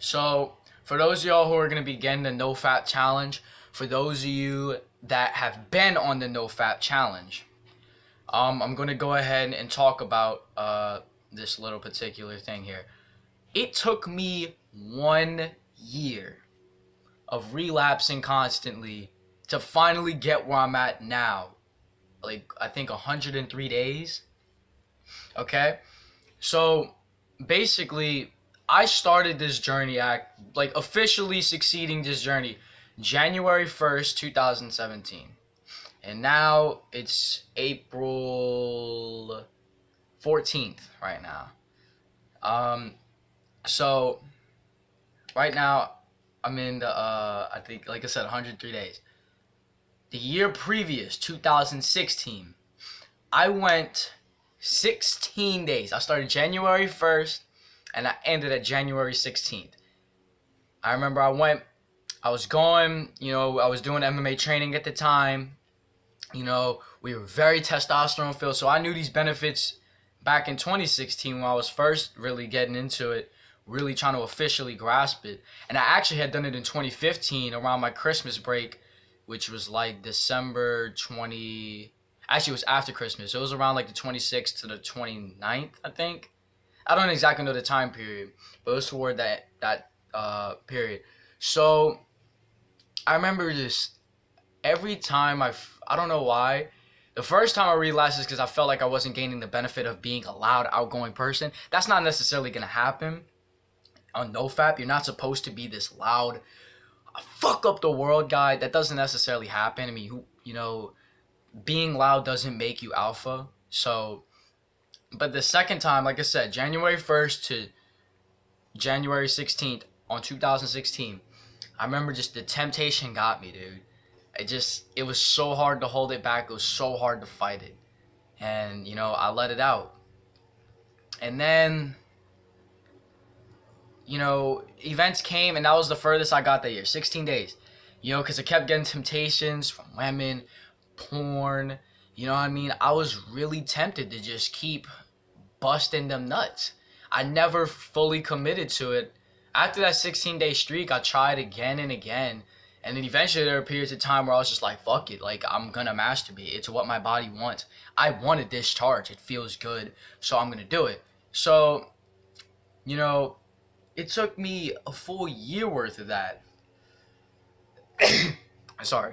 So, for those of y'all who are going to be getting the NoFap challenge, for those of you that have been on the NoFap challenge, I'm going to go ahead and talk about this little particular thing here. It took me 1 year of relapsing constantly to finally get where I'm at now. Like, I think 103 days. Okay? So, basically, I started this journey, like officially succeeding this journey, January 1st, 2017. And now it's April 14th right now. So right now I'm in the I think, like I said, 103 days. The year previous, 2016, I went 16 days. I started January 1st and I ended at January 16th. I remember I was going, I was doing MMA training at the time. We were very testosterone filled, so I knew these benefits back in 2016 when I was first really getting into it, really trying to officially grasp it. And I actually had done it in 2015 around my Christmas break, which was like December 20. Actually, it was after Christmas. It was around like the 26th to the 29th, I think. I don't exactly know the time period, but it was toward that period. So I remember this every time I don't know why. The first time I realized this because I felt like I wasn't gaining the benefit of being a loud, outgoing person. That's not necessarily going to happen on NoFap. You're not supposed to be this loud, fuck up the world guy. That doesn't necessarily happen. I mean, being loud doesn't make you alpha. So, but the second time, like I said, January 1st to January 16th on 2016, I remember just the temptation got me, dude. It was so hard to hold it back. It was so hard to fight it. And, I let it out. And then, events came, and that was the furthest I got that year, 16 days. Because I kept getting temptations from women, porn, you know what I mean? I was really tempted to just keep busting them nuts. I never fully committed to it. After that 16-day streak, I tried again and again. And then eventually there were periods of time where I was just like, fuck it. Like, I'm going to masturbate. It's what my body wants. I want to discharge. It feels good. So I'm going to do it. So, it took me a full year worth of that. Sorry.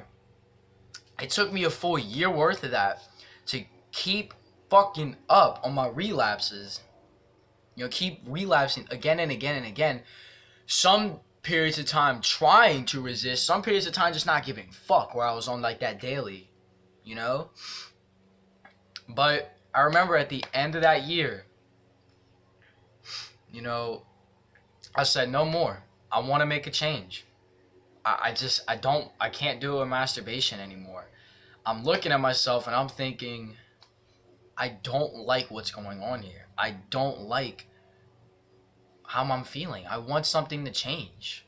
It took me a full year worth of that to keep fucking up on my relapses. Keep relapsing again and again and again. Some periods of time trying to resist, some periods of time just not giving fuck, where I was on like that daily, But I remember at the end of that year, I said no more. I want to make a change. I can't do a masturbation anymore. I'm looking at myself and I'm thinking, I don't like what's going on here. I don't like how I'm feeling. I want something to change.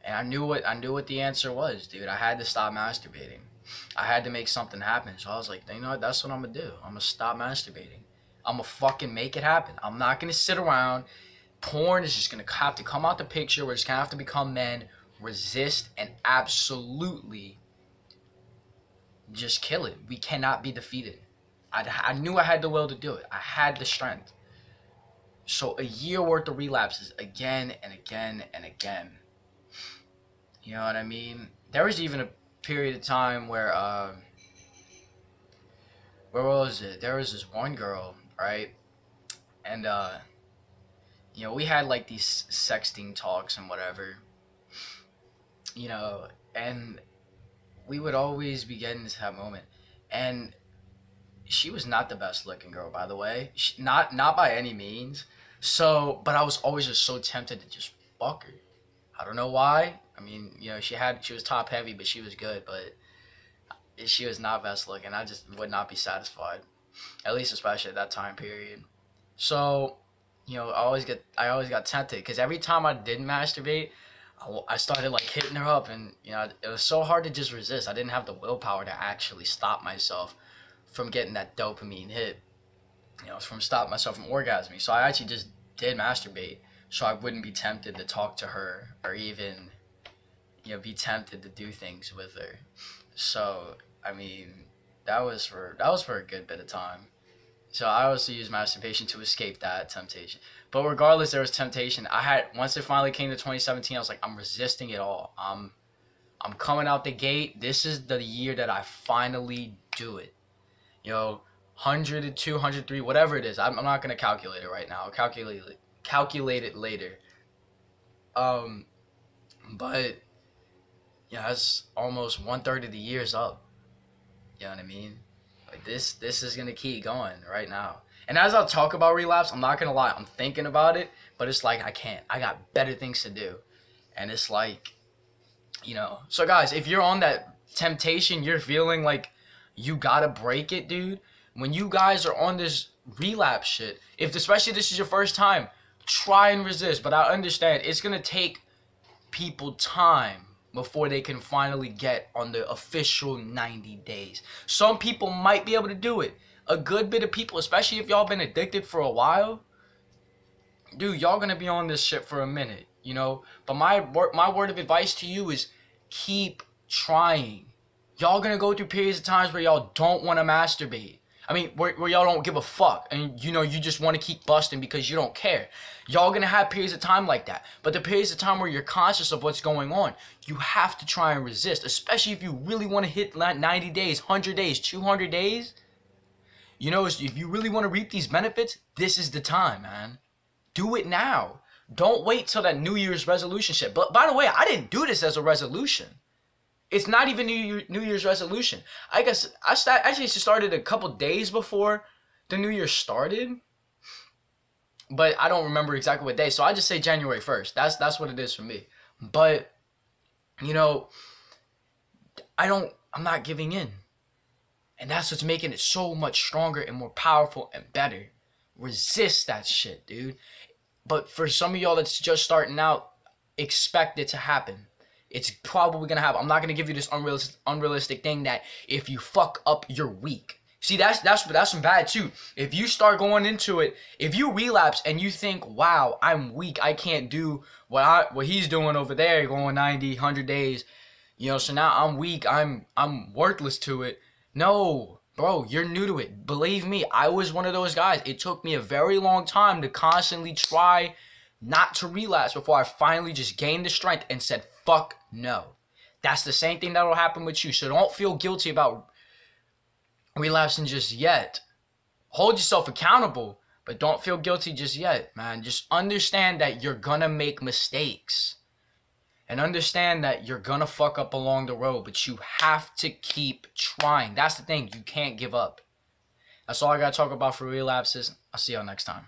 And I knew what the answer was, dude. I had to stop masturbating. I had to make something happen. So I was like, you know what? That's what I'm going to do. I'm going to stop masturbating. I'm going to fucking make it happen. I'm not going to sit around. Porn is just going to have to come out the picture. We're just going to have to become men, resist, and absolutely just kill it. We cannot be defeated. I knew I had the will to do it. I had the strength. So a year worth of relapses again and again and again. You know what I mean? There was even a period of time where was it? There was this one girl, right? And we had like these sexting talks and whatever. And we would always be getting to that moment. And she was not the best looking girl, by the way. Not by any means. So, but I was always just so tempted to just fuck her. I don't know why. I mean, she was top heavy, but she was good. But she was not best looking. I just would not be satisfied, at least especially at that time period. So, I always got tempted because every time I didn't masturbate, I started like hitting her up, and it was so hard to just resist. I didn't have the willpower to actually stop myself from getting that dopamine hit. From stopping myself from orgasming. So I actually just did masturbate. so I wouldn't be tempted to talk to her or even, you know, be tempted to do things with her. So I mean, that was for a good bit of time. So I also used masturbation to escape that temptation. But regardless, there was temptation. Once it finally came to 2017, I was like, I'm resisting it all. I'm coming out the gate. This is the year that I finally do it. You know, 102, 103, whatever it is. I'm not gonna calculate it right now. I'll calculate it later. But yeah, it's almost 1/3 of the year's up. You know what I mean? Like this is gonna keep going right now. And as I'll talk about relapse, I'm not gonna lie, I'm thinking about it, but it's like I can't. I got better things to do. And it's like, you know. So guys, if you're on that temptation, you're feeling like you gotta break it, dude. When you guys are on this relapse shit, if especially this is your first time, try and resist. But I understand it's gonna take people time before they can finally get on the official 90 days. Some people might be able to do it. A good bit of people, especially if y'all been addicted for a while, dude, y'all gonna be on this shit for a minute, you know? But my word of advice to you is keep trying. Y'all gonna go through periods of times where y'all don't want to masturbate. I mean, where y'all don't give a fuck. And, you know, you just want to keep busting because you don't care. Y'all gonna have periods of time like that. But the periods of time where you're conscious of what's going on, you have to try and resist. Especially if you really want to hit 90 days, 100 days, 200 days. You know, if you really want to reap these benefits, this is the time, man. Do it now. Don't wait till that New Year's resolution shit. But by the way, I didn't do this as a resolution. It's not even New Year's resolution. I guess I actually started a couple days before the New Year started. But I don't remember exactly what day. So I just say January 1st. That's what it is for me. But, you know, I'm not giving in. And that's what's making it so much stronger and more powerful and better. Resist that shit, dude. But for some of y'all that's just starting out, expect it to happen. It's probably going to happen. I'm not going to give you this unrealistic thing that if you fuck up, you're weak. See, that's some bad too. If you start going into it, if you relapse and you think, wow, I'm weak, I can't do what he's doing over there, going 90, 100 days, you know, so now I'm weak, I'm worthless to it. No, bro, you're new to it. Believe me, I was one of those guys. It took me a very long time to constantly try not to relapse before I finally just gained the strength and said, fuck no. That's the same thing that will happen with you. So don't feel guilty about relapsing just yet. Hold yourself accountable, but don't feel guilty just yet, man. Just understand that you're gonna make mistakes. And understand that you're gonna fuck up along the road, but you have to keep trying. That's the thing. You can't give up. That's all I gotta talk about for relapses. I'll see y'all next time.